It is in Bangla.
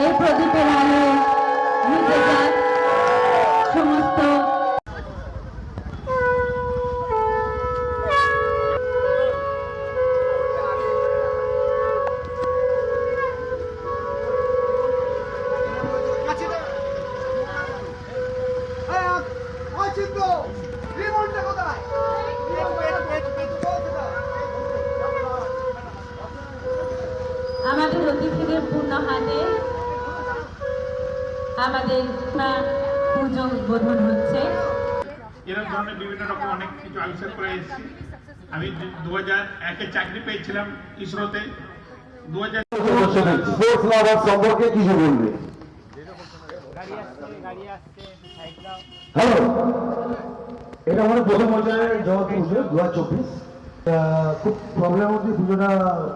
এই প্রদীপের আলো মিটে যাক সমস্ত আমাদের অতিথিদের পূর্ণ হাতে আমাদের পুজো উদ্বোধন হচ্ছে। এরকম ধরনের বিভিন্ন রকম অনেক কিছু আবিষ্কার করে এসেছি। আমি 2001-এ চাকরি পেয়েছিলাম ইসরোতে। 2000 স্পোর্টস লাভার সম্পর্কে কিছু বলবে। হ্যালো, এটা আমাদের প্রথম পর্যায়ে জগৎ পুজো 2024। খুব প্রবলেম হচ্ছে পুজোটা